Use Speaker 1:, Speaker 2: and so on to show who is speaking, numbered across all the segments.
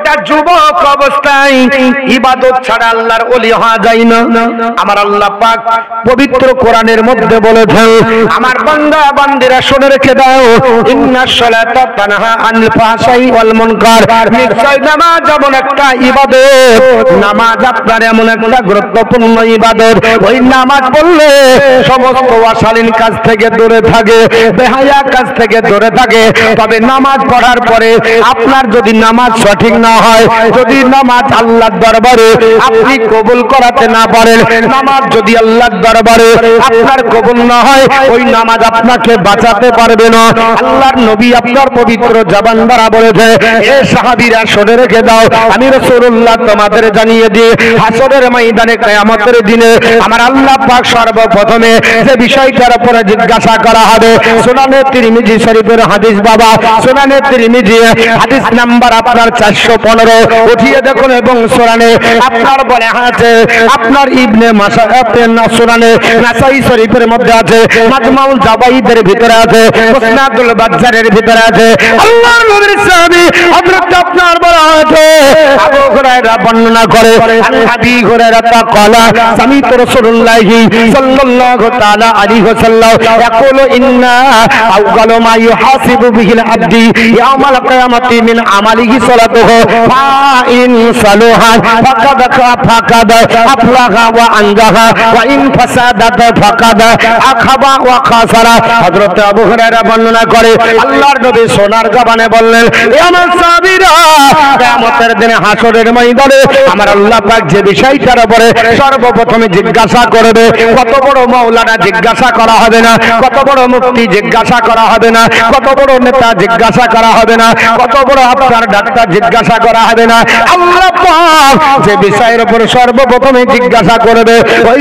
Speaker 1: গোটা যুবক অবস্থায় ইবাদত ছাড়া আল্লাহর ওলি হওয়া যায় না। আমার আল্লাহ পাক পবিত্র কোরআনের মধ্যে বলেছেন, আমার বান্দা বান্দিরা শুনে রেখে দাও, ইন্নাস সালাতা তানহা আনিল ফাহশাই ওয়াল মুনকার। নিশ্চয় নামাজ এমন একটা ইবাদত, নামাজ আপনার এমন একটা গুরুত্বপূর্ণ ইবাদত, ওই নামাজ পড়লে সমস্ত অশালীন কাজ থেকে দূরে থাকে, বেহায়া কাজ থেকে দূরে থাকে। তবে নামাজ পড়ার পরে আপনার যদি নামাজ সঠিক না হয়, যদি নামাজ আল্লাহর দরবারে আপনি কবুল করাতে না পারেন, নামাজ যদি আল্লাহর দরবারে আপনার কবুল না হয়, ওই নামাজ আপনাকে বাঁচাতে পারবে না। আল্লাহর নবী আপনার পবিত্র জবান দ্বারা বলেছে, এ সাহাবীরা শুনে রেখে দাও, আমি রাসূলুল্লাহ তোমাদের জানিয়ে দিই, হাসরের ময়দানে কিয়ামতের দিনে আমার আল্লাহ পাক সর্বপ্রথমে যে বিষয়টার উপরে জিজ্ঞাসা করা হবে, সুনানে তিরমিজি শরীফের হাদিস, বাবা সুনানে তিরমিজি হাদিস নাম্বার আপনার 415 উঠিয়ে দেখুন, এবং সুনানে আপনার বলে আছে, আপনার ইবনে সুনানে নাসাই শরীফের মধ্যে আছে, মাজমাউল জাবাইদের ভিতরে আছে, মুসনাদুল বাজ্জারের ভিতরে আছে। আল্লাহর নবীর সাহাবী হযরত আপনার বলা আছে, আবু হুরায়রা বর্ণনা করে, আবু হুরায়রা ক্বালা সামিতু রাসূলুল্লাহি সাল্লাল্লাহু তাআলা আলাইহি ওয়াসাল্লাম ইয়াকুলু ইন্না আউয়ালু মা ইউহাসিবু বিহিল আবদি ইয়াউমাল কিয়ামাতি মিন আমালিহি সালাতুহু ফা ইন সালাহা ফাকাদ আফলাহা ওয়া আনজাহা ওয়া ইন ফাসাদাত ফাকাদ আখাবা ওয়া খাসারা। হযরত আবু হুরায়রা বর্ণনা করে, আল্লাহর নবী সোনার জবানে বললেন, এ আমার সাহাবীরা, কিয়ামতের দিনে হাসরের ময়দানে আমার আল্লাহ পাক যে বিষয়টার উপরে সর্বপ্রথমে জিজ্ঞাসা করবে, কত বড় মাওলানা জিজ্ঞাসা করা হবে না, কত বড় মুফতি জিজ্ঞাসা করা হবে না, কত বড় নেতা জিজ্ঞাসা করা হবে না, কত বড় আপনার ডাক্তার জিজ্ঞাসা করা হবে না। আল্লাহ পাক যে বিষয়ের উপরে সর্বপ্রথমে জিজ্ঞাসা করবে, ওই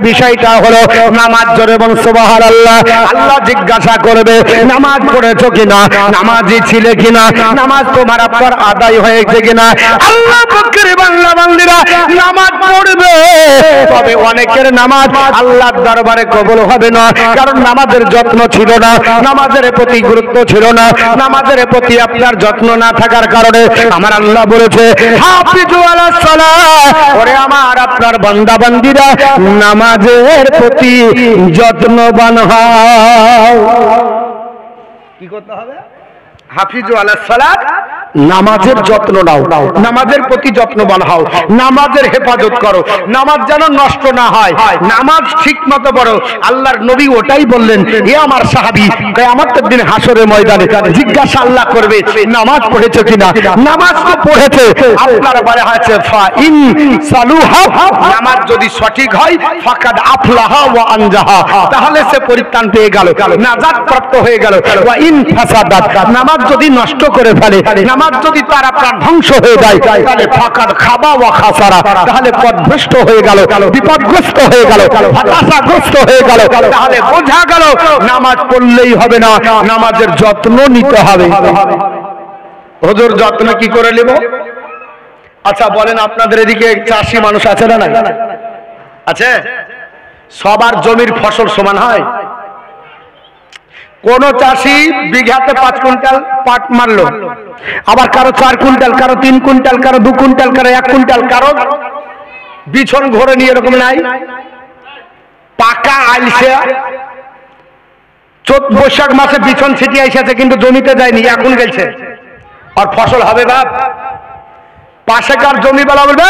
Speaker 1: বিষয়টা হলো নামাজ। জোরে বলুন সুবহানাল্লাহ। আল্লাহ জিজ্ঞাসা করবে, নামাজ পড়েছো কিনা, নামাজি ছিলে কিনা, নামাজ তোমার আপনার আদায় হয়েছে কিনা। আল্লাহ পাকের বান্দা বান্দীরা নামাজ পড়বে, তবে অনেকের নামাজ আল্লাহর দরবারে কবুল হবে না, কারণ নামাজের যত্ন ছিল না, নামাজের প্রতি গুরুত্ব ছিল না, নামাজের প্রতি আপনার যত্ন না থাকার কারণে আমার আল্লাহ বলেছে, হাফিজু আলাস সালাহ, ওরে আমার আপনার বান্দা বান্দীরা নামাজের প্রতি যত্নবান হও। কি করতে হবে? হাফিজু আলাস সালাত, নামাজের যত্ন নাও, নামাজের প্রতি যত্নবান হও, নামাজের হেফাজত করো, নামাজ যেন নষ্ট না হয়, নামাজ ঠিক মতো পড়ো। আল্লাহর নবী ওটাই বললেন, এ আমার সাহাবী, কিয়ামতের দিন হাসরের ময়দানে জিজ্ঞাসা আল্লাহ করবে, নামাজ পড়েছো কিনা। নামাজ তো পড়েছে, আপনার বলা আছে ফা ইন সালুহা, নামাজ যদি সঠিক হয়, ফাকাদ আফলাহা ওয়া আনজাহা, তাহলে সে পরিত্রাণ পেয়ে গেল, নাজাত প্রাপ্ত হয়ে গেল। ওয়া ইন ফাসাদাত, নামাজ যদি নষ্ট করে ফেলে, নামাজ যদি তার আপনার ধ্বংস হয়ে যায়, তাহলে ফাকাদ খাবা ওয়া খাসারা, তাহলে পথভ্রষ্ট হয়ে গেল, বিপদগ্রস্ত হয়ে গেল, হতাশাগ্রস্ত হয়ে গেল। তাহলে বোঝা গেল নামাজ পড়লেই হবে না, নামাজের যত্ন নিতে হবে। হুজুর যত্ন কি করে নেব? আচ্ছা বলেন, আপনাদের এদিকে চাষি মানুষ আছে না? নাই আছে? সবার জমির ফসল সমান হয়? কোন চাষি বিঘাতে 5 কুইন্টাল পাট মারলো, আবার কারো 4 কুইন্টাল, কারো 3 কুইন্টাল, কারো 2 কুইন্টাল, কারো 1 কুইন্টাল, কারো বিছন ঘরে নিয়ে এরকম নাই। পাকা আইলছে, চৈত বৈশাখ মাসে বিছন ছিটিয়ে এসেছে, কিন্তু জমিতে যায়নি, এখন গেছে, আর ফসল হবে বাপ। পাশেকার জমি বেলা বলবে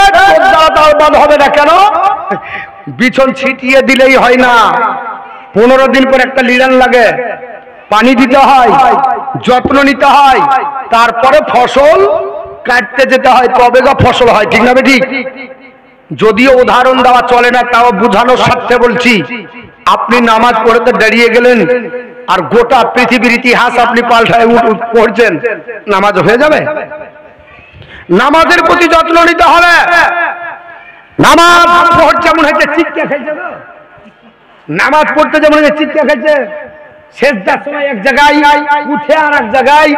Speaker 1: বাদ হবে না, কেন? বিছন ছিটিয়ে দিলেই হয় না, 15 দিন পর একটা লিডার লাগে, পানি দিতে হয়, যত্ন নিতে হয়, তারপরে ফসল কাটতে যেতে হয়, তবে গা ফসল হয়। ঠিক না? ঠিক। যদিও উদাহরণ দেওয়া চলে না, তাও বোঝানোর স্বার্থে বলছি। আপনি নামাজ পড়তে দাঁড়িয়ে গেলেন, আর গোটা পৃথিবীর ইতিহাস আপনি পাল্টায় পড়ছেন, নামাজ হয়ে যাবে? নামাজের প্রতি যত্ন নিতে হবে। নামাজ পড়ছে যেমন হয়েছে চিৎকার খাইছে, নামাজ পড়তে যেমন চিৎকার খাইছে, সেজদার সময় এক জায়গায়, উঠে আর এক জায়গায়,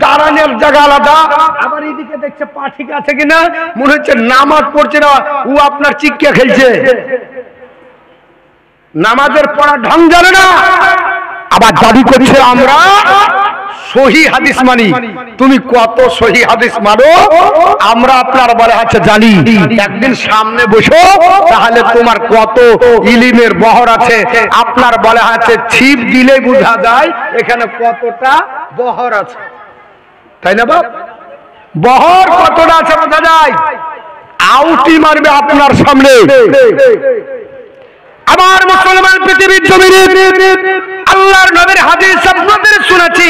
Speaker 1: দাঁড়ানোর জায়গা আলাদা, আবার এইদিকে দেখছে পা ঠিক আছে কিনা, মনে হচ্ছে নামাজ পড়ছে না, ও আপনার চিৎকার খেলছে। নামাজের পড়া ঢং জানে না, আবার দাবি করছে আমরা সহি হাদিস মানি। তুমি কত সহি হাদিস মানো আমরা আপনার বলে আছে জানি। একদিন সামনে বসো, তাহলে তোমার কত ইলিমের বহর আছে আপনার বলে আছে ছিপ দিলে বোঝা যায় এখানে কতটা বহর আছে, তাই না বাপ? বহর কতটা আছে বোঝা যায়। আউটি মারবে আপনার সামনে। আমার মুসলমান পৃথিবীর জমিনে আল্লাহর নবীর হাদিস আপনাদের শুনেছি।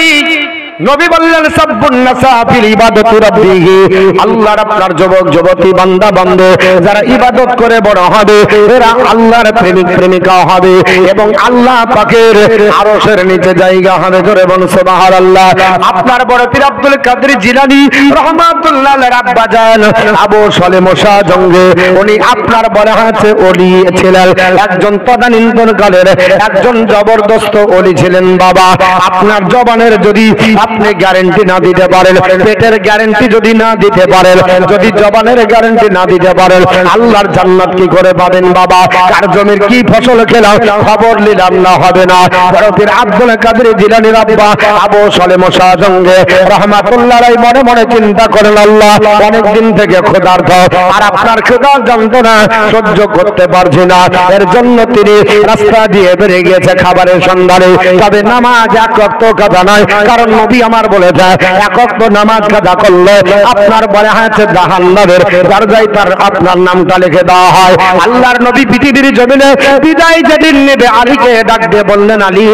Speaker 1: নবী বললেন সাব্বুন নাসা ফিল ইবাদাতি রাব্বিহি, আল্লাহর আপনার যুবক যুবতী বান্দা বান্দে যারা ইবাদত করে বড় হবে এরা আল্লাহর প্রেমিক প্রেমিকা হবে এবং আল্লাহ পাকের আরশের নিচে জায়গা হবে। জোরে বলুন সুবহানাল্লাহ। আপনার বড় পীর আব্দুল কাদের জিলানী রাহমাতুল্লাহ আলাইহি আব্বা জান আবু সলেম শাহ জঙ্গে উনি আপনার বলা আছে ওলি ছিলেন, একজন তদানীন্তনকালের একজন জবরদস্ত ওলি ছিলেন। বাবা আপনার জবানের যদি আপনি গ্যারান্টি না দিতে পারেন, পেটের গ্যারান্টি যদি না দিতে পারেন, যদি জবানের গ্যারান্টি না দিতে পারেন, আল্লাহর জান্নাত কি করে পাবেন? বাবা কার জমির কি ফসল খেলাম খবর নিলাম না হবে না। পীর আব্দুল কাদের জিলানীর আব্বা আবু সলেম শাহ জঙ্গে রাহমাতুল্লাহ আলাইহি মনে মনে চিন্তা করেন, আল্লাহ অনেক দিন থেকে ক্ষুধার্ত, আর আপনার ক্ষুধার যন্ত্রণা সহ্য করতে পারছি না, এর জন্য তিনি রাস্তা দিয়ে বেরিয়ে গিয়েছে খাবারের সন্ধানে। তবে নামাজ এক ওয়াক্ত কাজা নয়, কারণ নবী আমার বলেছে এক ওয়াক্ত নামাজ কাজা করলে আপনার বলে আছে জাহান্নামের দরজায় তার আপনার নামটা লিখে দেওয়া হয়। আল্লাহর নবী পৃথিবীর জমিনে বিদায় যেদিন নেবে আলীকে ডাক দিয়ে বললেন, আলী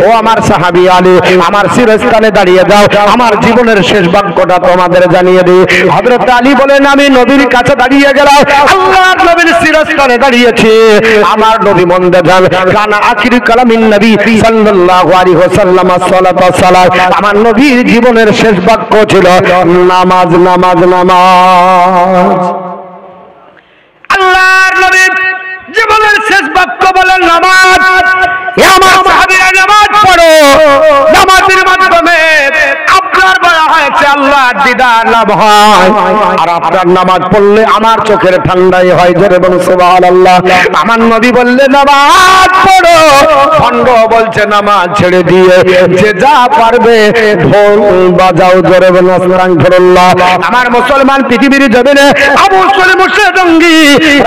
Speaker 1: ও আমার সাহাবী আলী, আমার শিরস্থানে দাঁড়িয়ে যাও, আমার জীবনের শেষ বাক্যটা তোমাদের জানিয়ে দিই। হযরত আলী বলেন, আমি নবীর কাছে দাঁড়িয়ে গেলাম, আল্লাহর নবীর শিরস্থানে দাঁড়িয়েছি। আমার নবী মন্দে যান কানা আখির কালামিন নবী সাল্লাল্লাহু আলাইহি ওয়াসাল্লাম সাল্লাতু ওয়াসসালাম, আমার নবীর জীবনের শেষ বাক্য ছিল নামাজ নামাজ নামাজ। আল্লাহর নবী জীবনের শেষ বাক্য বলেন নামাজ। আমার সাহাবীরা নামাজ পড়ো, নামাজের মাধ্যমে আপনার বলা হয়েছে আল্লাহর দিদার লাভ হয়, আর আপনার নামাজ পড়লে আমার চোখের ঠান্ডাই হয়। জোরে বলুন সুবহানাল্লাহ। আমার নবী বললে নামাজ পড়ো, ভণ্ড বলছে নামাজ ছেড়ে দিয়ে যে যা পারবে ঢোল বাজাও। জোরে বলুন আস্তাগফিরুল্লাহ। আমার মুসলমান পৃথিবীর জমিনে আবু সলেম শাহ জঙ্গি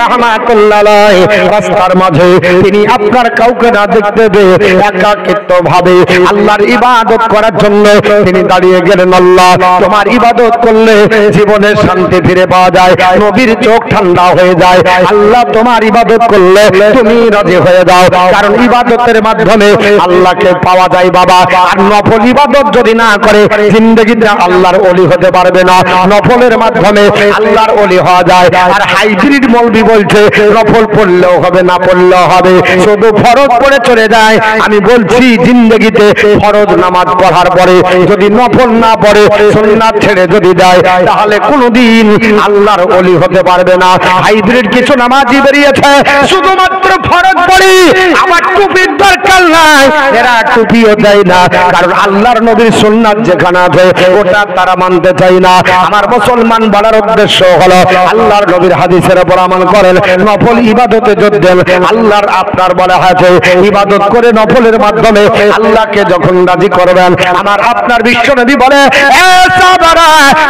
Speaker 1: রাহমাতুল্লাহ আলাইহি রাস্তার মাঝে তিনি আপনার কাউকে না দেখতে পেয়ে একাকিত্ব ভাবে আল্লাহর ইবাদত করার জন্য তিনি দাঁড়িয়ে গেলেন। আল্লাহ তোমার ইবাদত করলে জীবনে শান্তি ফিরে পাওয়া যায়, নবীর চোখ ঠান্ডা হয়ে যায়। আল্লাহ তোমার ইবাদত করলে তুমি রাজি হয়ে যাও, কারণ ইবাদতের মাধ্যমে আল্লাহকে পাওয়া যায়। বাবা আর নফল ইবাদত যদি না করে জিন্দেগিতে আল্লাহর ওলি হতে পারবে না। নফলের মাধ্যমে আল্লাহর ওলি হওয়া যায়। আর হাইব্রিড মৌলবি বলছে নফল পড়লেও হবে না পড়লেও হবে, শুধু ফরজ পড়ে চলে যায়। আমি বলছি জিন্দেগিতে ফরজ নামাজ পড়ার পরে যদি নফল না পড়ে সুন্নাত ছেড়ে যদি দেয় তাহলে কোনোদিন আল্লাহর ওলি হতে পারবে না। হাইব্রিড কিছু নামাজি বেরিয়েছে শুধুমাত্র ফরজ পড়ে, আবার টুপির দরকার নাই, এরা টুপিও দেয় না, কারণ আল্লাহর নবীর সুন্নাত যেখানে আছে ওটা তারা মানতে চায় না। আমার মুসলমান বলার উদ্দেশ্য হলো আল্লাহর নবীর হাদিসের উপর আমল করেন, নফল ইবাদতে যোগ দেন। আল্লাহর আপনার বলা হয়েছে ইবাদত করে নফলের মাধ্যমে আল্লাহকে যখন রাজি করবেন, আমার আপনার বিশ্ব নবী বলে এ সাহাবারা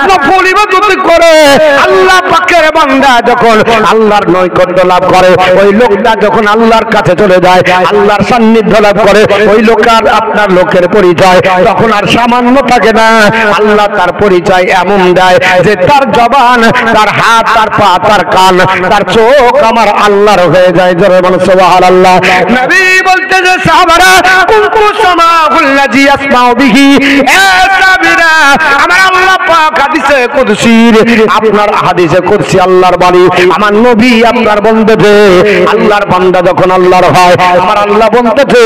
Speaker 1: নফল ইবাদত করে আল্লাহ পাকের বান্দা যখন আল্লাহর নৈকট্য লাভ করে, ওই লোকটা যখন আল্লাহর কাছে চলে যায়, আল্লাহর সান্নিধ্য লাভ করে, ওই লোকের আপনার লোকের পরিচয় তখন আর সামান্য থাকে না। আল্লাহ তার পরিচয় এমন দেয় যে তার জবান, তার হাত, তার পা, তার কান, তার চোখ আমার আল্লাহর হয়ে যায়। জোরে বলুন সুবহানাল্লাহ। নবী বলতে যে সাহাবারা কুনতু সামাউল্লাযী আসমাউ বিহি, এ সাহাবীরা আমার আল্লাহ পাক হাদিসে কুদসির, আপনার হাদিসে কুদসি আল্লাহর বাণী, আমার নবী আপনার বলতেছে আল্লাহর বান্দা যখন আল্লাহর হয়, আমার আল্লাহ বলতেছে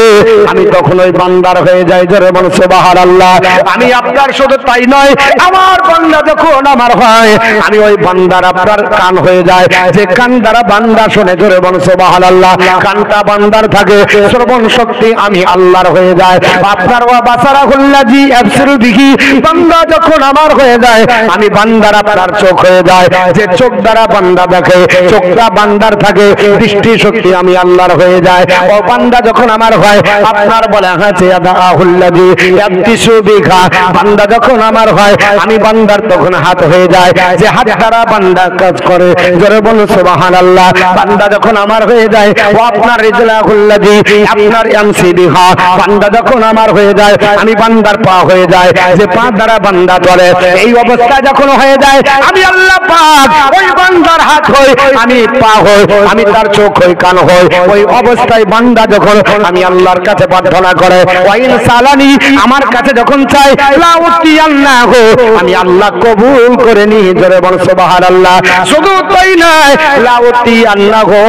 Speaker 1: আমি তখন ওই বান্দার হয়ে যাই। জোরে বলুন সুবহানাল্লাহ। আমি আপনার শুধু তাই নয়, আমার বান্দা যখন আমার হয় আমি ওই বান্দার আপনার কান হয়ে যায়, যে কান দ্বারা বান্দা শুনে। জোরে বলুন সুবহানাল্লাহ। কানটা বান্দার থাকে, শ্রবণ শক্তি আমি আল্লাহর হয়ে যায়। আপনার ওয়া বাসারাহুল্লাযী আবসিরু বিহি, বান্দা যখন আমার হয়ে যায় যায় আমি বান্দার আপনার চোখ হয়ে যায় যে চোখ দ্বারা বান্দা দেখে চোখটা বান্দার থাকে দৃষ্টি শক্তি আমি আল্লাহর হয়ে যায় ও বান্দা যখন আমার হয় আপনার বলা আছে আদাহুল্লাযী ইয়াবতিসু বিহা বান্দা যখন আমার হয় আমি বান্দার তখন হাত হয়ে যায় যে হাত দ্বারা বান্দা কাজ করে জোরে বলো সুবহানাল্লাহ বান্দা যখন আমার হয়ে যায় ও আপনার রিজলাহুল্লাযী আপনার ইয়ামসি বিহা বান্দা যখন আমার হয়ে যায় আমি বান্দার পা হয়ে যায় যে পা দ্বারা বান্দা চলে এই অবস্থা যখন হয়ে যায় আমি আল্লাহ পাক ওই বান্দার হাত হই আমি পা হই আমি তার চোখ হই কান হই ওই অবস্থায় বান্দা যখন আমি আল্লাহর কাছে প্রার্থনা করে ওয়াইন সালানি আমার কাছে যখন চাই লা উতিয়ান্নাহু আমি আল্লাহ কবুল করে নি জোরে বল সুবহানাল্লাহ শুধু তাই নয় লা উতিয়ান্নাহু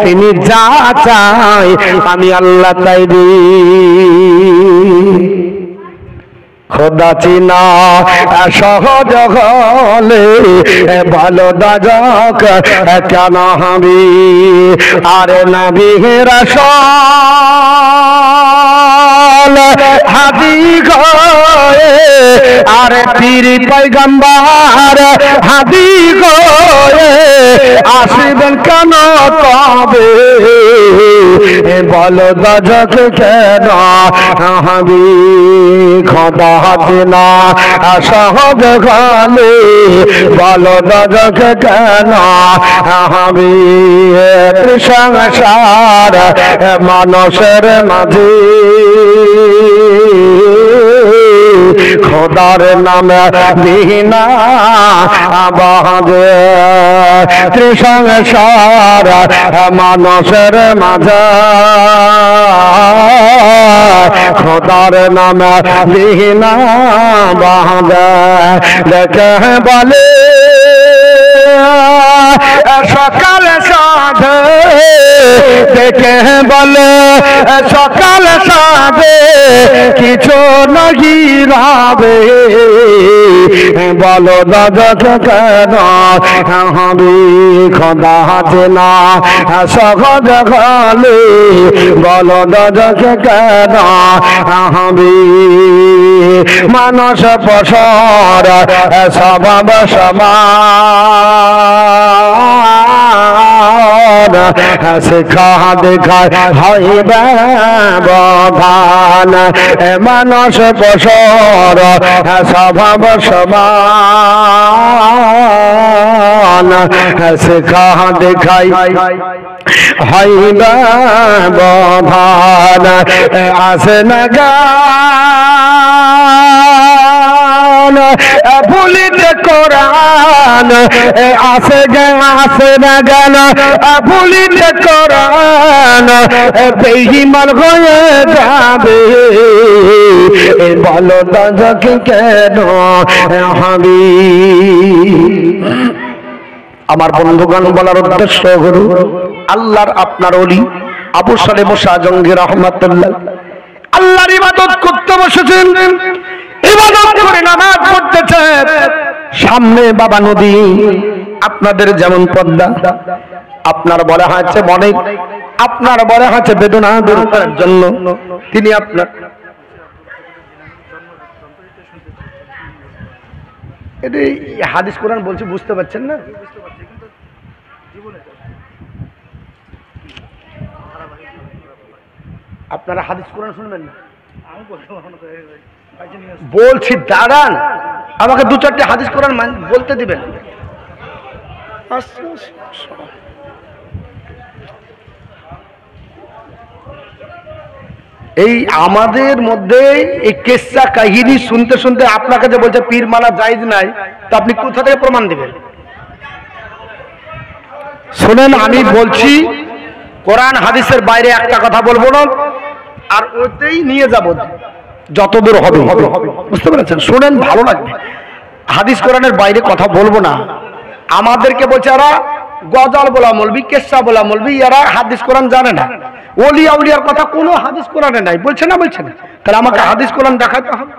Speaker 1: তিনি যা চাই আমি আল্লাহ তাই দিই খোদা চিনা সহজ হলে ভালো দাজক কেন হবি আরে নবী রাসূল হাদি গয়ে আরে পীর পয়গম্বর হাদি গয়ে আসবেন কেন তবে ভালো দাজক কেন হবি খোদা দিনা সহজ গালে বলো দাজক কেন আমি সংসার মানুষের মাঝে খোদার নামে বিনা বাজে ত্রিসংসার মানুষের মাঝে খোদার নামে বিনা বাজে দেখে বলে সকাল সাধে দেখে বলে সকাল সাধে কিছু নাহি রাবে বলো দাদক কেন আমি খোদা না সহজ খালে বলো দাদক কেন আমি মানস পশর স্বভাব সমান শিক্ষা দেখায় হয় ব্যবধান মানস পশর স্বভাব সমান শিক্ষা দেখায় হয় ব্যবধান আসে না গান ভুলিতে কোরআন আসে না গান ভুলিতে কোরআন বেঈমান হয়ে যাবে বলো দাজক কেন হবি আমার বন্ধুগণ বলার উদ্দেশ্য হলো আল্লাহর আপনার ওলি আবু সালেহ মুসা জঙ্গি রহমাতুল্লাহ আল্লাহর ইবাদত করতে বসেছেন ইবাদত করে নামাজ পড়তেছেন সামনে বাবা নদী আপনাদের যেমন পদ্মা আপনার বলা হয়েছে মনে আপনার বলা হয়েছে বেদনা দূর করার জন্য তিনি আপনার এটা হাদিস কোরআন বলছি বুঝতে পারছেন না আপনারা হাদিস কোরআন শুনবেন না বলছি দাঁড়ান আমাকে দু চারটে হাদিস কোরআন বলতে দিবেন এই আমাদের মধ্যে এই কিসসা কাহিনী শুনতে শুনতে আপনাকে যে বলছে পীর মালা জায়েজ নাই তা আপনি কোথা থেকে প্রমাণ দিবেন শুনেন আমি বলছি কোরআন হাদিসের বাইরে একটা কথা বলবো না আর ওতেই নিয়ে যাব যতদূর হবে বুঝতে পেরেছেন শুনেন ভালো লাগবে হাদিস কোরআনের বাইরে কথা বলবো না আমাদেরকে বলছে এরা গজল বলা মৌলবি কেসা বলা মৌলবি এরা হাদিস কোরআন জানে না ওলিয়া উলিয়ার কথা কোনো হাদিস কোরআনে নাই বলছে না তাহলে আমাকে হাদিস কোরআন দেখাতে হবে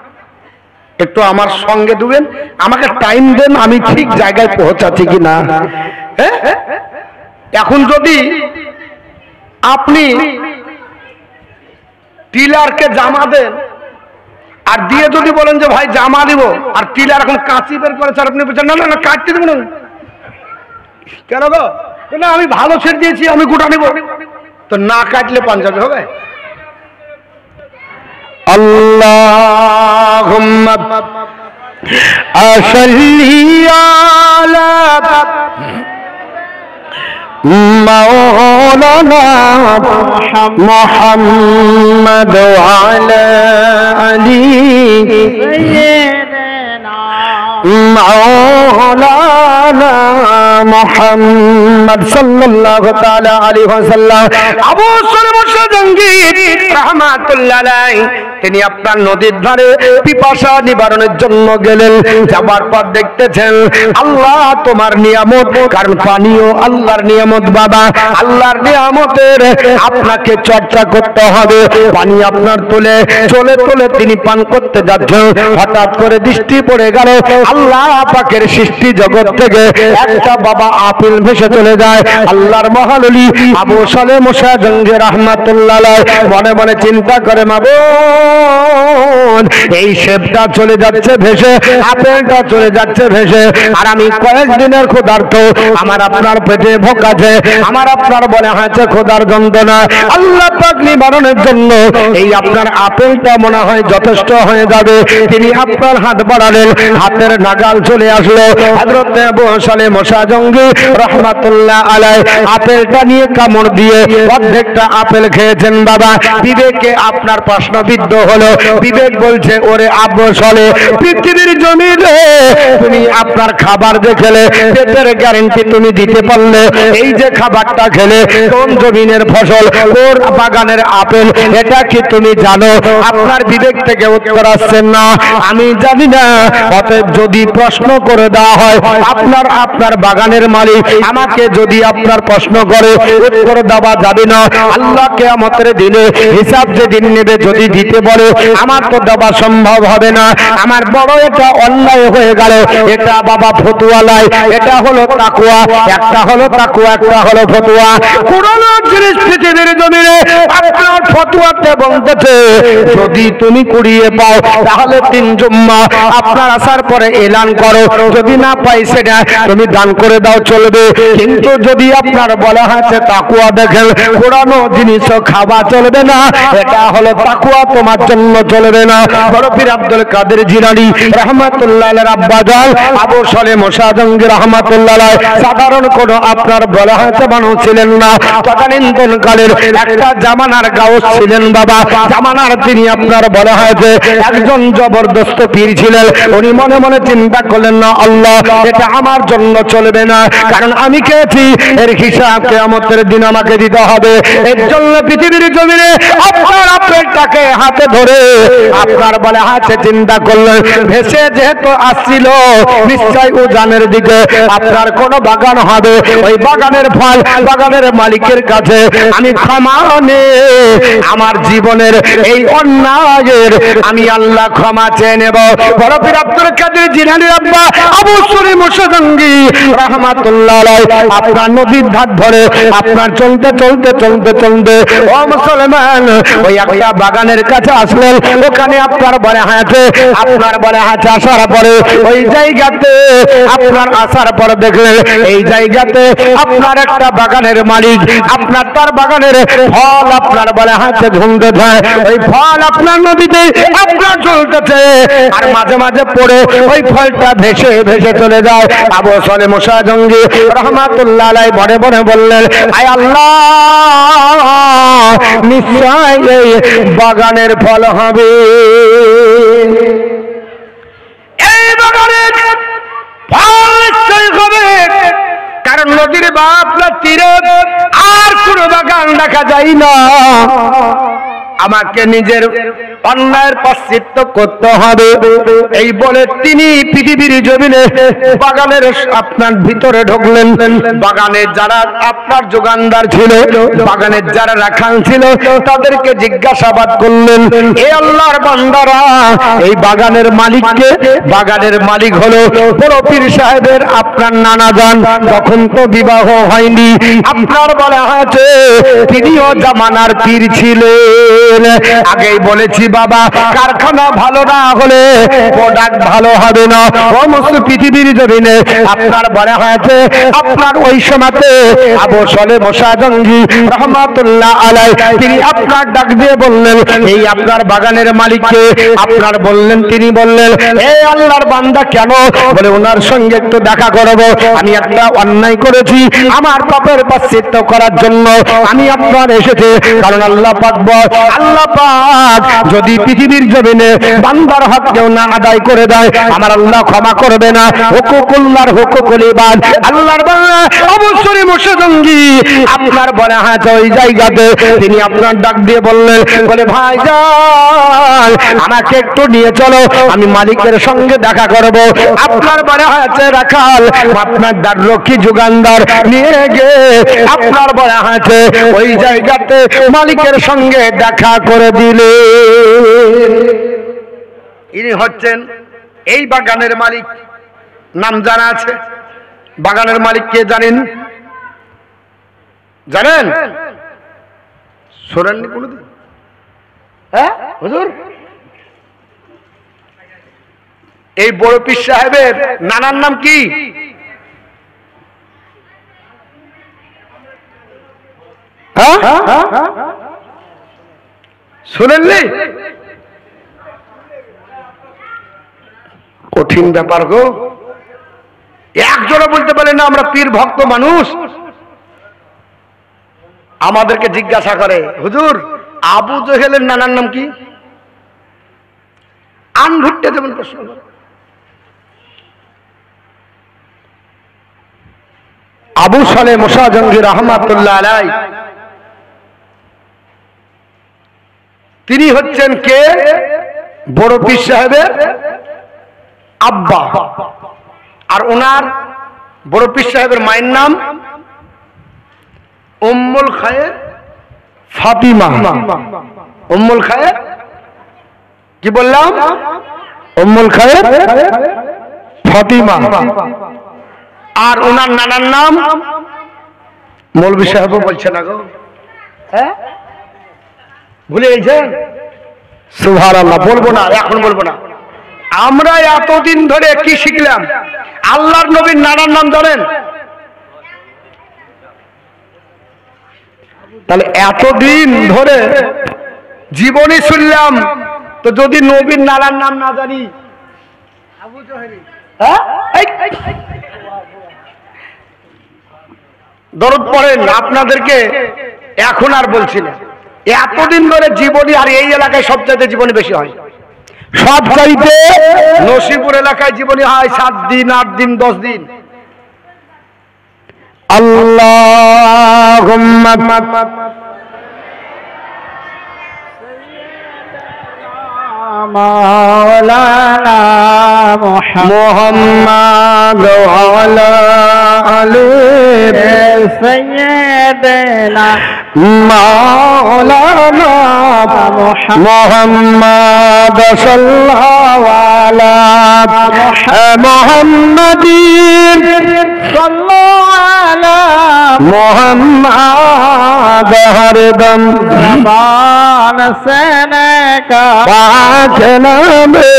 Speaker 1: একটু আমার সঙ্গে দিবেন আমাকে টাইম দেন আমি ঠিক জায়গায় পৌঁছাচ্ছি কি না এখন যদি আপনি টিলারকে জামা দেন আর দিয়ে যদি বলেন যে ভাই জামা দিব আর টিলা এরকম কাঁচি বের করেছে আর আপনি বলছেন না না না কাটতে দেবো না, কেন গো? না আমি ভালো ছেড়ে দিয়েছি, আমি গোটা নেব, তো না কাটলে পাঞ্জাবি হবে? আল্লাহুম্মা আসাল্লি আলা মাওলানা মুহাম্মদ ওয়া আলা আলি মাওলানা মুহাম্মদ সাল্লাল্লাহু তাআলা আলাইহি ওয়াসাল্লাম। আবু সুলাইমান জাহাঙ্গীর রাহমাতুল্লাহ আলাইহি তিনি আপনার নদীর ধারে পিপাসা নিবারণের জন্য গেলেন। যাবার পর দেখতেছেন আল্লাহ তোমার নিয়ামত, কারণ পানিও আল্লাহর নিয়ামত বাবা, আল্লাহর নিয়ামতের আপনাকে চর্চা করতে হবে। পানি আপনার তুলে চলে চলে তিনি পান করতে যাচ্ছেন, হঠাৎ করে দৃষ্টি পড়ে গেল আল্লাহ পাকের সৃষ্টি জগৎ থেকে একটা বাবা আপেল ভেসে চলে যায়। আল্লাহর মহানবী আবু সালেম জাহাঙ্গীর রাহমাতুল্লাহ আলাইহি মনে মনে চিন্তা করে মাবুদ এই সেবটা চলে যাচ্ছে ভেসে, আপেলটা চলে যাচ্ছে ভেসে, আর আমি কয়েকদিনের ক্ষুধার্ত, আমার আপনার পেটে ভোক আছে, আমার আপনার বলে হয়েছে ক্ষুধার যন্ত্রণা, আল্লাহ পাক নিবারণের জন্য এই আপনার আপেলটা মনে হয় যথেষ্ট হয়ে যাবে। তিনি আপনার হাত বাড়ালেন, হাতের নাগাল চলে আসলো। হযরত আবু সালেম জাহাঙ্গীর রাহমাতুল্লাহ আলাইহি আপেলটা নিয়ে কামড় দিয়ে অর্ধেকটা আপেল খেয়েছেন বাবা। বিবেকে আপনার প্রশ্নবিদ্ধ হলো, বিবেক বলছে ওরে আবু সালেম পৃথিবীর জমিনে তুমি আপনার খাবার যে খেলে পেটের গ্যারান্টি তুমি দিতে পারলে, এই যে খাবারটা খেলে কোন জমিনের ফসল, কোন বাগানের আপেল, এটা কি তুমি জানো? আপনার বিবেক থেকে উত্তর আসছে না আমি জানি না। অতএব যদি প্রশ্ন করে দেওয়া হয় আপনার বাগানের মালিক আমাকে যদি আপনার প্রশ্ন করে উত্তর দেওয়া যাবে না। আল্লাহ কিয়ামতের দিনে হিসাব যেদিন নেবে যদি দিতে বলে আমার তো দেওয়া সম্ভব হবে না। আমার বড় এটা অন্যায় হয়ে গেল। এটা বাবা ফতুয়া লাই, এটা হলো তাকওয়া, একটা হলো তাকওয়া, একটা হলো ফতুয়া। কোরআন জিনিস পৃথিবীর জমিনে আপনার ফতুয়াতে বলতেছে যদি তুমি কুড়িয়ে পাও তাহলে 3 জুম্মা আপনার আসার পরে এলান করো, যদি না পাই সেটা তুমি দান করে দাও চলবে। কিন্তু যদি আপনার বলা হয়েছে তাকওয়া দেখেন কোরআন জিনিস খাওয়া চলবে না, এটা হলো তাকওয়া তোমার জন্য চলবে না। বড় পীর আব্দুল কাদের জিলানী রাহমাতুল্লাহ আলাইহির আব্বা জান আবু সালেম জাহাঙ্গীর রাহমাতুল্লাহ আলাইহি সাধারণ কোন আপনার বলা হয়েছে মানুষ ছিলেন না। তদানীন্তন কালের একটা জামানার গাউস ছিলেন বাবা। জামানার তিনি আপনার বলা হয়েছে একজন জবরদস্ত পীর ছিলেন। উনি মনে মনে চিন্তা করলেন না আল্লাহ এটা আমার জন্য চলবে না, কারণ আমি খেয়েছি, এর হিসাব কিয়ামতের দিন আমাকে দিতে হবে। এর জন্য পৃথিবীর জমিনে আপনার আপেলটাকে হাতে ধরে আপনার বলে হাতে চিন্তা করলেন ভেসে যেহেতু আসছিল নিশ্চয় উজানের দিকে আপনার কোন বাগান হবে, ওই বাগানের ফল বাগানের মালিকের কাছে আমি ক্ষমা নে, আমার জীবনের এই অন্যায়ের আমি আল্লাহ ক্ষমা চেয়ে নেব। বড় পীর আব্দুল কাদের জিলানীর আব্বা আবু সুলাইমান জাহাঙ্গীর রাহমাতুল্লাহ আলাইহি আপনার নদীর ধার ধরে আপনার চলতে চলতে চলতে চলতে ও মুসলমান ওই একটা বাগানের কাছে আসলেন। ওখানে আপনার বলে হাতে আসার পরে ওই জায়গাতে আপনার আসার পরে দেখলেন এই জায়গাতে আপনার একটা বাগানের মালিক আপনার তার বাগানের ফল আপনার বলে হাতে ঝুমতে যায়, ওই ফল আপনার নদীতে আপনার চলতেছে আর মাঝে মাঝে পড়ে ওই ফলটা ভেসে ভেসে চলে যায়। আবু সালেম জাহাঙ্গীর রাহমাতুল্লাহ আলাইহি বড়ে বড়ে বললেন আয় আল্লাহ নিশ্চয় এই বাগানের ফল হবে, এই বাগানের ফল নিশ্চয় হবে, কারণ নদীর বাপলা তীরে আর কোন বাগান দেখা যায় না। আমাকে নিজের অন্যায়ের প্রায়শ্চিত্ত করতে হবে, এই বলে তিনি পৃথিবীর জমিনে বাগানের আপনার ভিতরে ঢুকলেন। বাগানের যারা আপনার যোগানদার ছিল, বাগানের যারা রাখাল ছিল, তাদেরকে জিজ্ঞাসাবাদ করলেন এ আল্লাহর বান্দারা এই বাগানের মালিককে? বাগানের মালিক হলো বড় পীর সাহেবের আপনার নানা জান, তখন তো বিবাহ হয়নি। আপনার বলা হয়েছে তিনিও জামানার পীর ছিলেন। দিন। আগেই বলেছি বাবা, কারখানা ভালো না হলে প্রোডাক্ট ভালো হবে না। সমস্ত পৃথিবীর জমিনে আপনার বলা হয়েছে, আপনার ওই সময়তে আবু সালেহ মুসা জঙ্গি রহমাতুল্লাহ আলাইহি তিনি আপনার ডাক দিয়ে বললেন, এই আপনার বাগানের মালিককে আপনার বললেন, তিনি বললেন, এই আল্লাহর বান্দা কেন? বলে ওনার সঙ্গে একটু দেখা করব, আমি একটা অন্যায় করেছি, আমার পাপের প্রায়শ্চিত্ত করার জন্য আমি আপনার এসেছি। কারণ আল্লাহ পাক আল্লাহ পাক যদি পৃথিবীর জমিনে বান্দার হক কেউ না আদায় করে দেয়, আমার আল্লাহ ক্ষমা করবে না। হুকুকুল্লাহর হুকুকুল ইবাদ, আল্লাহর বান্দা আবু সালেহ মুসা জঙ্গি আপনার বলা হয়েছে ওই জায়গাতে তিনি আপনার ডাক দিয়ে বললেন, বলে ভাইজান আমাকে একটু নিয়ে চলো, আমি মালিকের সঙ্গে দেখা করব। আপনার বলা হয়েছে রাখাল আপনার দ্বাররক্ষী যুগানদার নিয়ে গিয়ে আপনার বলা হয়েছে ওই জায়গাতে মালিকের সঙ্গে দেখা করে দিলে। ইনি হচ্ছেন এই বাগানের মালিক। নাম জানা আছে? বাগানের মালিক কে জানেন? জানেন? শোনেননি কোনদিন? হ্যাঁ হুজুর, এই বড় পীর সাহেবের নানার নাম কি? শুনেননি? কঠিন ব্যাপার গো। একজনও বলতে পারে না আমরা পীর ভক্ত মানুষ। আমাদেরকে জিজ্ঞাসা করে, হুজুর আবু জহেলের নানার নাম কি? আনভুট্টে যেমন প্রশ্ন করে। আবু সালেহ মুসা জঙ্গি রহমাতুল্লাহ আলাইহি তিনি হচ্ছেন কে? বড় পীর সাহেবের আব্বা। আর ওনার বড় পীর সাহেবের মায়ের নাম উম্মুল খায়ের ফাতিমা। উম্মুল খায়ের কি বললাম? উম্মুল খায়ের ফাতিমা। আর ওনার নানার নাম মৌলভী সাহেবও বলছে না গো। হ্যাঁ ভুলে গেছেন? সুবহানাল্লাহ। বলবো না, এখন বলবো না। আমরা এতদিন ধরে কি শিখলাম? আল্লাহর নবীর নানার নাম জানেন? তাহলে এতদিন ধরে জীবনী শুনলাম, তো যদি নবীর নানার নাম না জানি? আবু জহেল। হ্যাঁ দরদ পড়েন। আপনাদেরকে এখন আর বলছি না, এতদিন ধরে জীবনী, আর এই এলাকায় সবচাইতে জীবনী বেশি হয়। সবচাইতে নসিপুর এলাকায় জীবনী হয় 7 দিন, 8 দিন, 10 দিন। আল্লাহুম্মা মাওলানা মুহাম্মদ ওয়া আলা আলি সাইয়্যিদিনা মাওলানা মুহাম্মদ সাল্লাল্লাহু আলা মুহাম্মাদিন সাল্লাল্লাহু আলা মুহাম্মদ হরদম জবান से पाक नामे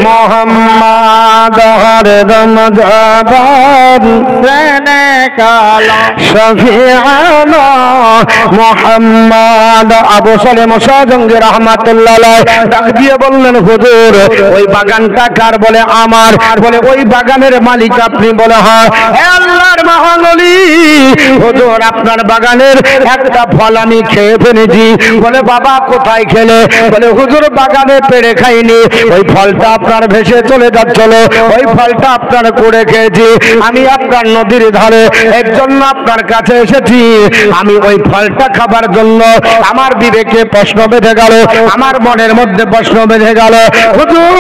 Speaker 1: मोहम्मद हरदम जबान से निकाला शफीआना मोहम्मद। আবু সালেহ মুসা জঙ্গি রাহমাতুল্লাহ আলাইহি ডাক দিয়ে বললেন, হুজুর ওই বাগানটা কার? বলে আমার। বলে ওই বাগানের মালিক আপনি? বলে হ্যাঁ। হে আল্লাহর মহান ওলি, হুজুর আপনার বাগানের একটা ফল আমি খেয়ে ফেলেছি। বলে বাবা কোথায় খেলে? বলে হুজুর বাগানে পেড়ে খাইনি, ওই ফলটা আপনার ভেসে চলে যাচ্ছিল, ওই ফলটা আপনার করে খেয়েছি। আমি আপনার নদীর ধারে এর জন্য আপনার কাছে এসেছি। আমি ওই ফলটা খাবার জন্য আমার বিবেকে প্রশ্ন বেঁধে গেল, আমার মনের মধ্যে প্রশ্ন বেঁধে গেল, হুজুর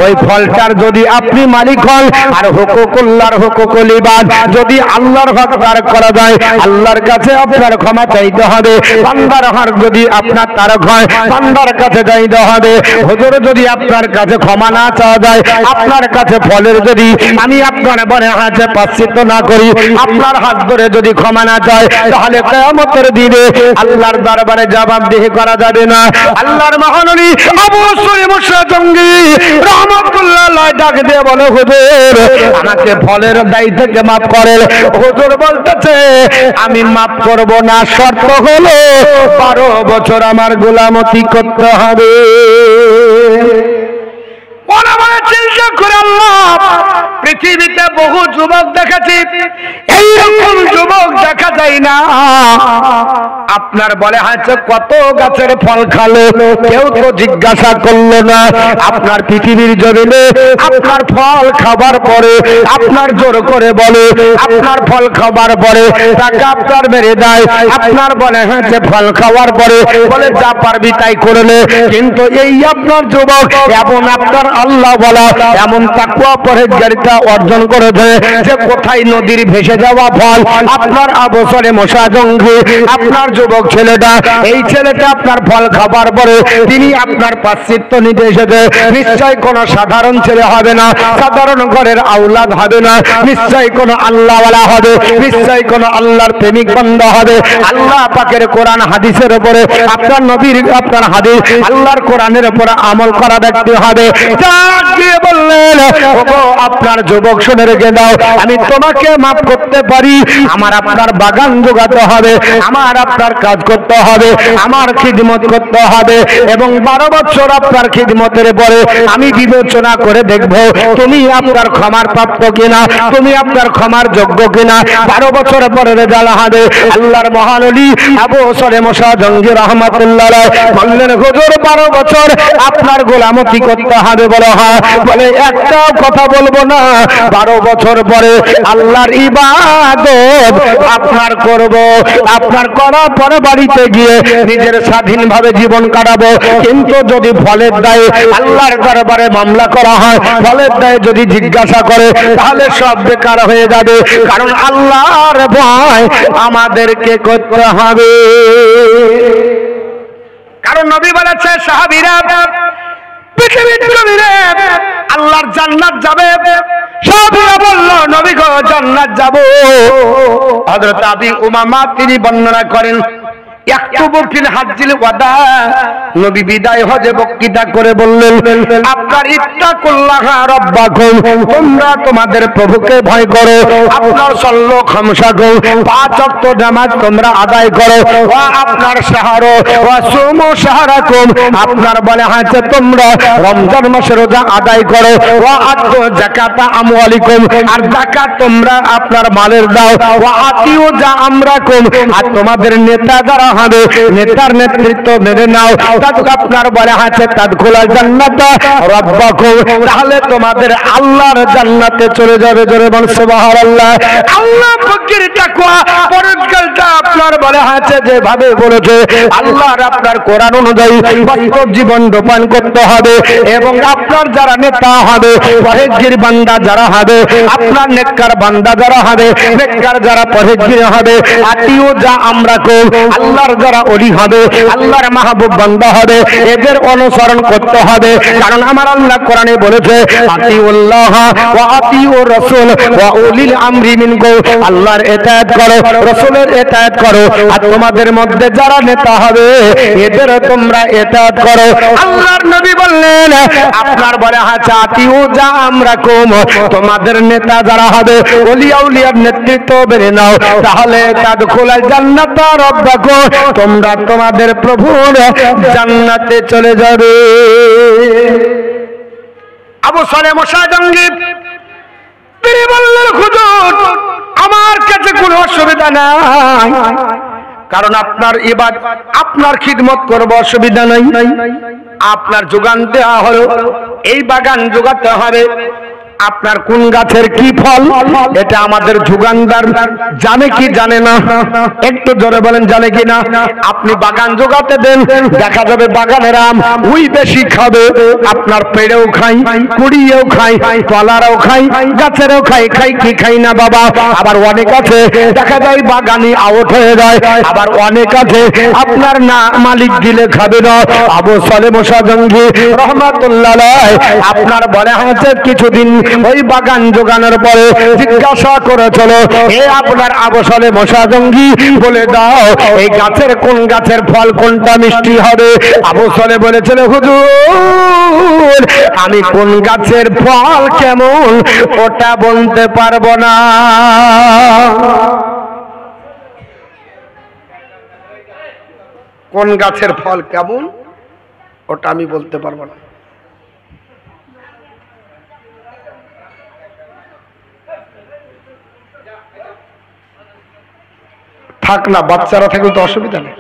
Speaker 1: ওই ফলটার যদি আপনি মালিক হন, আর হুকুকুল্লাহর হুকুকুল ইবাদ যদি আল্লাহর হক পার করা যায়, আল্লাহর কাছে আপনার ক্ষমা চাইতে হবে। বান্দার হার যদি আপনার তারক হয় বান্দার কাছে চাইতে হবে। হুজুর যদি আপনার কাছে ক্ষমা না চাওয়া যায়, আপনার কাছে ফলের যদি আমি আপনার বনে হাতে প্রায়শ্চিত্ত না করি, আপনার হাত ধরে যদি ক্ষমা না চায়, তাহলে কিয়ামতের দিনে আল্লাহর দরবারে জবাবদিহি করা যাবে না। আল্লাহর মহানবী আবু সুরে মুসা জঙ্গি রাহমাতুল্লাহ আলাইহি ডাক দিয়ে বলে, হুজুর আমাকে ফলের দায় থেকে মাফ করেন। হুজুর বলতেছে আমি মাফ করব না, শর্ত হলো 12 বছর আমার গোলামতি করতে হবে। মনে মনে চিন্তা করে আল্লাহ, পৃথিবীতে বহু যুবক দেখেছি, এইরকম যুবক দেখা যায় না। আপনার বলে হয়তো কত গাছের ফল খালো, কেউ তো জিজ্ঞাসা করলো না। আপনার পৃথিবীর জমিনে আপনার ফল খাবার পরে আপনার জোর করে বলে, আপনার ফল খাবার পরে টাকা আপনার মেরে দেয়। আপনার বলে হচ্ছে ফল খাওয়ার পরে বলে যা পারবি তাই করলে। কিন্তু এই আপনার যুবক এমন আপনার আল্লাহ বলা এমন তাকওয়া পরহেজগারিতা অর্জন করেছে যে কোথায় নদীর ভেসে যাওয়া ফল আপনার আবু সুরে মুসা জঙ্গি আপনার যুবক ছেলেটা, এই ছেলেটা আপনার ফল খাবার পরে তিনি আপনার প্রায়শ্চিত্ত নিতে এসেছে। নিশ্চয় কোন সাধারণ ছেলে হবে না, সাধারণ ঘরের আওলাদ হবে না, নিশ্চয় কোন আল্লাহওয়ালা হবে, নিশ্চয় কোন আল্লাহর প্রেমিক বান্দা হবে। আল্লাহ পাকের কোরআন হাদিসের উপরে আপনার নবীর আপনার হাদিস আল্লাহর কোরআনের উপরে আমল করা ব্যক্তি হবে। দিয়ে বললেন, ওগো আপনার যুবক শুনে রেখে দাও, আমি তোমাকে মাফ করতে পারি। আমার আপনার বাগান যোগাতে হবে, আমার আপনার কাজ করতে হবে, আমার খিদমত করতে হবে, এবং 12 বছর আপনার খিদমতের পরে আমি বিবেচনা করে দেখব তুমি আপনার ক্ষমার প্রাপ্ত কিনা, তুমি আপনার ক্ষমার যোগ্য কিনা। 12 বছর পরে রেজাল্ট হবে। আল্লাহর মহানবী আবু সুরে মুসা জঙ্গি রাহমাতুল্লাহ আলাইহি বললেন, হুজুর 12 বছর আপনার গোলামতি করতে হবে। বলো হ্যাঁ। বলে একটাও কথা বলবো না, 12 বছর পরে আল্লাহর ইবাদত আপনার করব। আপনার করার পরে বাড়িতে গিয়ে নিজের স্বাধীনভাবে জীবন কাটাবো। কিন্তু যদি ফলের দায়ে আল্লাহর দরবারে মামলা করা হয়, ফলের দায়ে যদি জিজ্ঞাসা করে, তাহলে সব বেকার হয়ে যাবে। কারণ আল্লাহর ভয় আমাদেরকে করতে হবে। কারণ নবী বলেছে সাহাবীরা পৃথিবীর জমিনে আল্লাহর জান্নাত যাবে। সাহাবীরা বলল, নবী গো জান্নাত যাব। হযরত আবি উমামা তিনি বর্ণনা করেন, ইয়াকতুবু ফিল হাজ্জিল ওয়াদা, নবী বিদায় হজে বক্তৃতা করে বললেন, আপনার ইত্তাকুল্লাহ রাব্বাকুম, তোমরা তোমাদের প্রভুকে ভয় করো। আপনার সাল্লু খামসাকুম, 5 ওয়াক্ত নামাজ তোমরা আদায় করো। ওয়া আপনার শাহরু ওয়া সুমু শাহরাকুম, আপনার বলে আছে তোমরা রমজান মাসে রোজা আদায় করো। ওয়া আতু যাকাতা আমওয়ালিকুম, আর যাকাত তোমরা আপনার মালের দাও। ওয়া আতিউ যা আমরাকুম, আর তোমাদের নেতা যারা হবে নেতার নেতৃত্ব মেনে নাও। আপনার বলে আছে তাদখুলাল জান্নাত রাব্বাকুম, তাহলে তোমাদের আল্লাহর জান্নাতে চলে যাবে। জোরে বল সুবহানাল্লাহ। আল্লাহ পাকের তাকওয়া পরহেজগারিতা আপনার বলে আছে যেভাবে বলেছে আল্লাহর আপনার কোরআন অনুযায়ী বাস্তব জীবন রূপায়ণ করতে হবে। এবং আপনার যারা নেতা হবে, পরহেজগার বান্দা যারা হবে, আপনার নেককার বান্দা যারা হবে, নেককার যারা পরহেজগার হবে, আতিও যা আমরাকুম, আল্লাহর যারা ওলি হবে, আল্লাহর মাহবুব বান্দা হবে, এদের অনুসরণ করতে হবে। কারণ আমার আল্লাহ কোরআনে বলেছে আতিউল্লাহ ওয়া আতিউর রাসূল ওয়া উলিল আমরি মিনকুম, আল্লাহর ইতাআত করো, রাসূলের ইতাআত করো, আর তোমাদের মধ্যে যারা নেতা হবে এদের তোমরা ইতাআত করো। আল্লাহর নবী বললেন, আপনার বলে আছে আতিউ যা আমরাকুম, তোমাদের নেতা যারা হবে ওলিয়া উলিয়ার নেতৃত্ব মেনে নাও, তাহলে তাদখুলাল জান্নাত রাব্বাকুম, তোমরা তোমাদের প্রভুর জান্নাতে চলে যাবে। আবু সুরে মুসা জঙ্গি তিনি বললেন, হুজুর আমার কাছে কোনো অসুবিধা নাই, কারণ আপনার ইবাদত আপনার খিদমত করব, অসুবিধা নাই। আপনার যোগান দেওয়া হলো, এই বাগান যোগাতে হবে, আপনার কোন গাছের কি ফল এটা আমাদের যুগানদার জানে কি জানে না? একটু জোরে বলেন, জানে কি না? আপনি বাগান জোগাতে দেন, দেখা যাবে বাগানের আম ওই বেশি খাবে, আপনার পেড়েও খাই, কুড়িয়েও খাই, তলারও খাই, গাছেরও খাই, খাই কি খাই না বাবা? আবার অনেক আছে দেখা যায় বাগানি আউট হয়ে যায়, আবার অনেক আছে আপনার না মালিক দিলে খাবে না। আবু সালেহ মোশাজঙ্গি রহমাতুল্লাহ আলাইহি আপনার বলে হয়েছে কিছুদিন ওই বাগান জোগানোর পরে জিজ্ঞাসা করেছিল, এ আপনার আবু সালেহ মোশাজঙ্গি বলে দাও এই গাছের কোন গাছের ফল কোনটা মিষ্টি হবে? আবু সালেহ বলেছিল, হুজুর আমি কোন গাছের ফল কেমন ওটা বলতে পারবো না। কোন গাছের ফল কেমন ওটা আমি বলতে পারবো না। থাক না, বাচ্চারা থাকলে তো অসুবিধা নেই,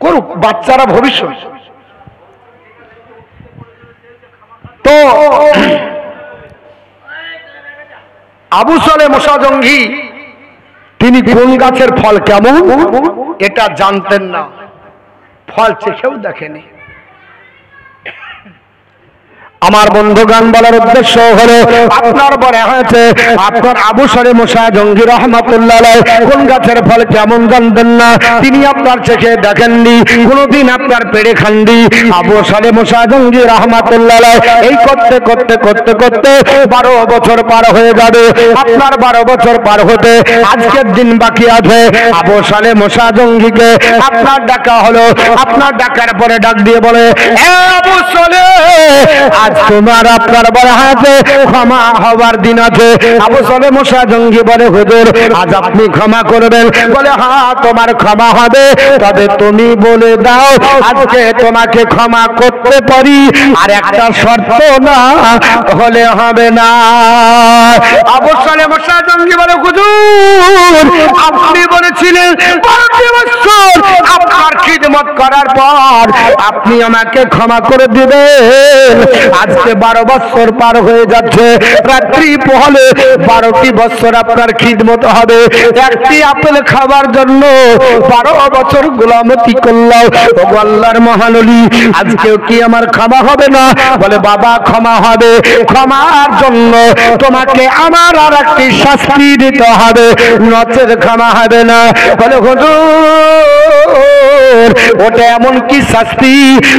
Speaker 1: করুক, বাচ্চারা ভবিষ্যৎ। তো আবু সালেহ মোশাজঙ্গি তিনি কোন গাছের ফল কেমন এটা জানতেন না, ফল চেখেও দেখেনি। আমার বন্ধুগান বলার উদ্দেশ্য হলো আপনার বলে হয়েছে আপনার আবু সালেহ মোশাজঙ্গি রহমাতুল্লাহ আলাইহি কোন গাছের ফল কেমন জানতেন না, তিনি আপনার চেখে দেখেননি, কোনদিন আপনার পেড়ে খাননি। আবু সালেহ মোশাজঙ্গি রহমাতুল্লাহ আলাইহি এই করতে করতে করতে করতে 12 বছর পার হয়ে যাবে। আপনার 12 বছর পার হতে আজকের দিন বাকি আছে। আবু সালেহ মোশাজঙ্গিকে আপনার ডাকা হলো, আপনার ডাকার পরে ডাক দিয়ে বলে, এ আবু সালেহ তোমার আপনার বলা আছে ক্ষমা হবার দিন আছে। আবু সালেহ মোশাজঙ্গি বলে, হুজুর আজ আপনি ক্ষমা করবেন? বলে, হ্যাঁ তোমার ক্ষমা হবে, তবে তুমি বলে দাও আজকে তোমাকে ক্ষমা করতে পারি, আর একটা শর্ত না হলে হবে না। আবু সালেহ মোশাজঙ্গি বলে, হুজুর আপনি বলেছিলেন 12 বছর আপনার খিদমত করার পর আপনি আমাকে ক্ষমা করে দিবেন, আজকে 12 বছর পার হয়ে যাচ্ছে, রাত্রি পহলে 12টি বছর আপনার খিদমত হবে, একটি আপেল খাবার জন্য 12 বছর গোলামতি করলাম। ওগো আল্লাহর মহানবী আজকেও কি আমার ক্ষমা হবে না? বলে, বাবা ক্ষমা হবে, ক্ষমার জন্য তোমাকে আমার আর একটি শাস্তি দিতে হবে, নচেত ক্ষমা হবে না। বলে, হুজুর ওটা এমন কি শাস্তি?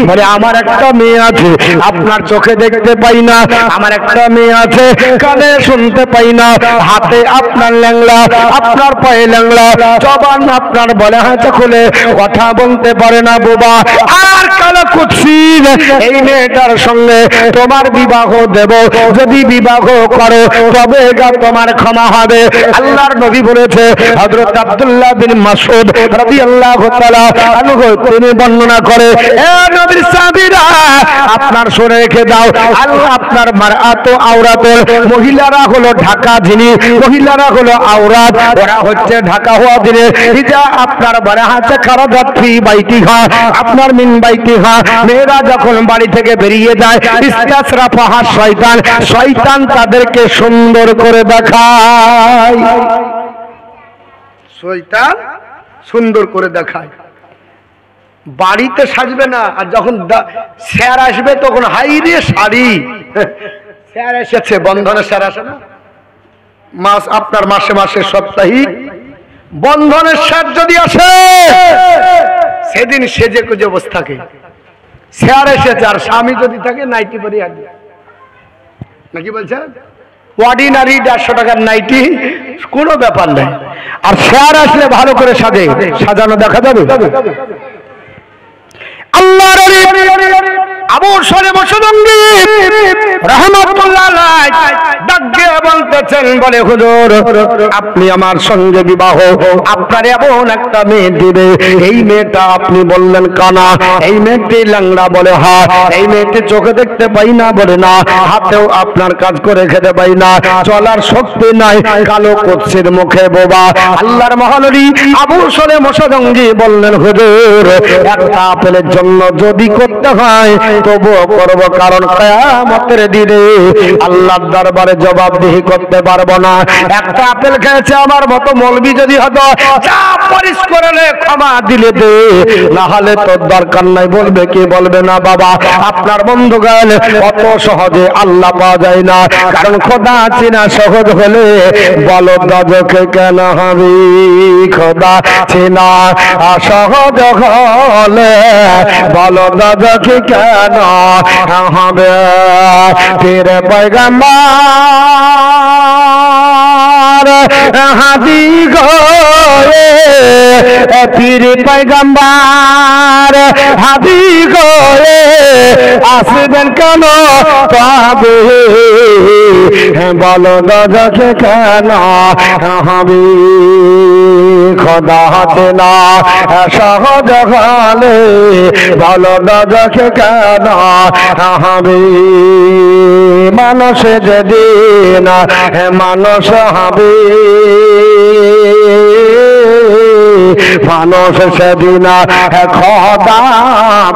Speaker 1: বলে, আমার একটা মেয়ে আছে আপনার চোখে দেখতে পাই না, আমার একটা মেয়ে আছে কানে শুনতে পাই না, হাতে আপনার ল্যাংলা, আপনার পায়ে ল্যাংলা, জবান আপনার বলে হাতে খুলে কথা বলতে পারে না বোবা, আর কালো কুৎসিত এই মেয়েটার সঙ্গে তোমার বিবাহ দেব, যদি বিবাহ করো তবে তোমার ক্ষমা হবে। আল্লাহর নবী বলেছে, হযরত আব্দুল্লাহ বিন মাসউদ রাদিয়াল্লাহু তাআলা আনহু তিনি বর্ণনা করে, এ নবীর সাহাবীরা আপনার শুনে রেখে দাও, আল্লাহ আপনার মারআত আওরাতুল, মহিলারা হলো ঢাকা জিনিস, মহিলারা হলো আওরাত, ওরা হচ্ছে ঢাকা হওয়া জিনিস। ইজা আপনার বলা আছে খারাজাত ফি বাইতিহা, আপনার মিন বাইতিহা, মেয়েরা যখন বাড়ি থেকে বেরিয়ে যায় ইস্তাসরাফাহা শয়তান, শয়তান তাদেরকে সুন্দর করে দেখায়, শয়তান সুন্দর করে দেখায়। বাড়িতে সাজবে না, আর যখন স্যার আসবে তখন হাই রে শাড়ি, স্যার এসেছে, বন্ধনের স্যার আসে না, মাস আপনার মাসে মাসে সাপ্তাহিক বন্ধনের স্যার যদি আসে সেদিন সেজে কুজে বসে থাকে, স্যার এসেছে, আর স্বামী যদি থাকে নাইটি পরে আসবে নাকি বলছে, অর্ডিনারি 150 টাকার নাইটি কোনো ব্যাপার নেই, আর স্যার আসলে ভালো করে সাজে, সাজানো দেখা যাবে। আল্লাহর আবু সালেহ মোশাজঙ্গি রাহমাতুল্লাহ আলাইহি ডাক দিয়ে বলতেছে, বললেন, বলে হুজুর আপনি আমার সঙ্গে বিবাহ, আপনার এমন একটা মেয়ে দিবে, এই মেয়েটা আপনি বললেন কানা, এই মেয়েটি ল্যাংড়া, বলে হ্যাঁ, এই মেয়েটি চোখে দেখতে পাই না, বলে না, হাতেও আপনার কাজ করে খেতে পাই না, চলার শক্তি নাই, কালো কুৎসির মুখে বোবা। আল্লাহর মহানবী আবু সলে মোসাদঙ্গি বললেন, হুজুর একটা আপেলের জন্য যদি করতে হয় তবুও করব, কারণ কিয়ামতের দিনে আল্লাহর দরবারে জবাবদিহি করতে পারবো না। একটা আপেল খেয়েছে আমার মতো মৌলবি যদি হতো, যা পরিশ করলে ক্ষমা দিলে দে, না হলে তোর দরকার নাই। বলবে কি বলবে না? বাবা আপনার বন্ধুগণ, অত সহজে আল্লাহ পাওয়া যায় না, কারণ খোদা চেনা সহজ হলে বলো দাদকে কেন হবে? খোদা চেনা সহজ হলে বলো দাদকে কেন হবে? পীর পয়গম্বর হাদি গয়ে, পীর পয়গম্বর হাদি গয়ে আসবেন কেন পাবে? বলো দাদাকে কেন হবে? খোদা চেনা সহজ হলে বলো দাদাকে কেন হবে? মানুষ যেদিন মানুষ হবে, মানুষ সেদিন খোদা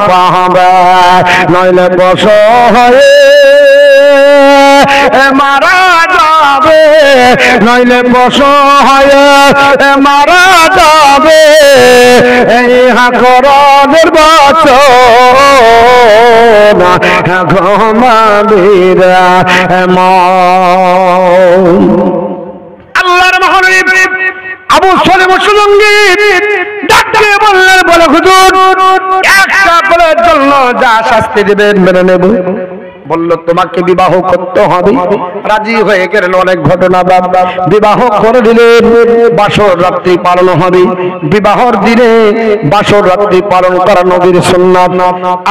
Speaker 1: পাবে, নইলে বস হয়ে মারা যাবে, নইলে বস হয়ে মারা যাবে। ইহা করো নির্বাচন ঘুমাবিরা আল্লাহর মহানবী আবু সলে মোসাদঙ্গি ডাকতে বললেন, বলে হুজুর একটা আপেলের জন্য যা শাস্তি দিবেন মেনে নেব। বলল তোমাকে বিবাহ করতে হবে, রাজি হয়ে গেলেন। অনেক ঘটনা, বিবাহ করে দিলেন, বাসর রাত্রি পালন হবে, বিবাহর দিনে বাসর রাত্রি পালন করা নবীর সুন্নাত।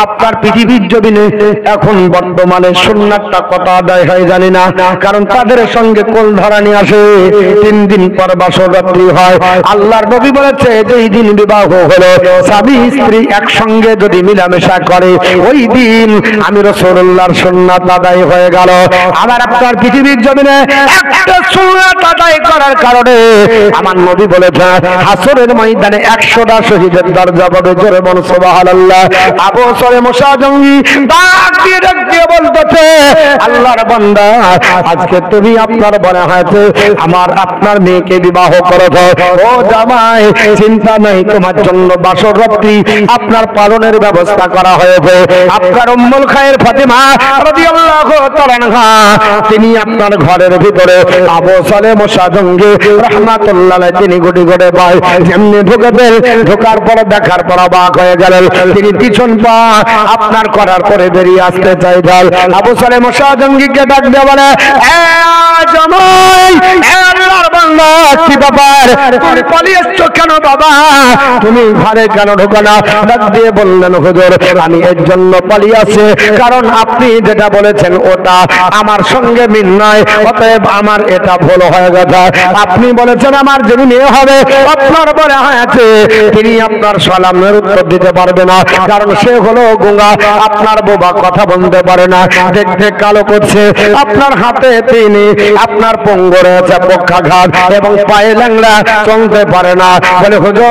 Speaker 1: আপনার পৃথিবীর জমিনে এখন বর্তমানে সুন্নাতটা কত আদায় হয় জানি না, কারণ তাদের সঙ্গে কোল ধরানি আসে, 3 দিন পর বাসর রাত্রি হয়। আল্লাহর নবী বলেছে যেই দিন বিবাহ হলো স্বামী স্ত্রী একসঙ্গে যদি মিলামেশা করে, ওই দিন আমি রাসূলুল্লাহর সুন্নাত আদায় হয়ে গেল। আবার আপনার পৃথিবীর জমিনে একটা সুন্নাত আদায় করার কারণে আমার নবী বলেছেন হাসরের ময়দানে 100টা শহীদের দরজা পাবে। জোরে বল সুবহানাল্লাহ। আবু সলে মোসাদঙ্গি ডাক দিয়ে বলতেছে, আল্লাহর বান্দা আজকে তুমি আপনার মনে হয়েছে আমার আপনার মেয়েকে বিবাহ করেছ, ও জামাই চিন্তা নাই, তোমার জন্য বাসর রাত্রি আপনার পালনের ব্যবস্থা করা হয়েছে। আপনার উম্মুল খায়ের ফাতিমা রাদিয়াল্লাহু তাআলা আনহা তিনি আপনার ঘরের ভিতরে আবু সলে মোসাদঙ্গি রাহমাতুল্লাহ আলাইহি তিনি গুটি গুটি পায় যেমনি ঢুকেছেন, ঢোকার পর দেখার পর অবাক হয়ে গেলেন। তিনি পিছন পা আপনার করার পরে বেরিয়ে আসতে চাইলেন। আবু সলে মোসাদঙ্গিকে ডাক দিয়ে বলে, এ জামাই, এ আল্লাহর বান্দা, কি ব্যাপার তুমি পালিয়েছো কেন বাবা? তুমি ঘরে কেন ঢোকো না? ডাক দিয়ে বললেন, হুজুর আমি এর জন্য পালিয়েছি কারণ আপনি যেটা বলেছেন ওটা আমার সঙ্গে মিল নাই, অতএব আমার এটা ভুল হয়ে গেছে। আপনি বলেছেন আমার যিনি মেয়ে হবে আপনার বলে হয়েছে তিনি আপনার সালামের উত্তর দিতে পারবে না, কারণ সে হলো গুঙ্গা, আপনার বোবা, কথা বলতে পারে না, দেখতে কালো করছে। আপনার হাতে তিনি আপনার পঙ্গু রয়েছে পক্ষাঘাত এবং পায়ে ল্যাংড়া, চলতে পারে না। বলে হুজুর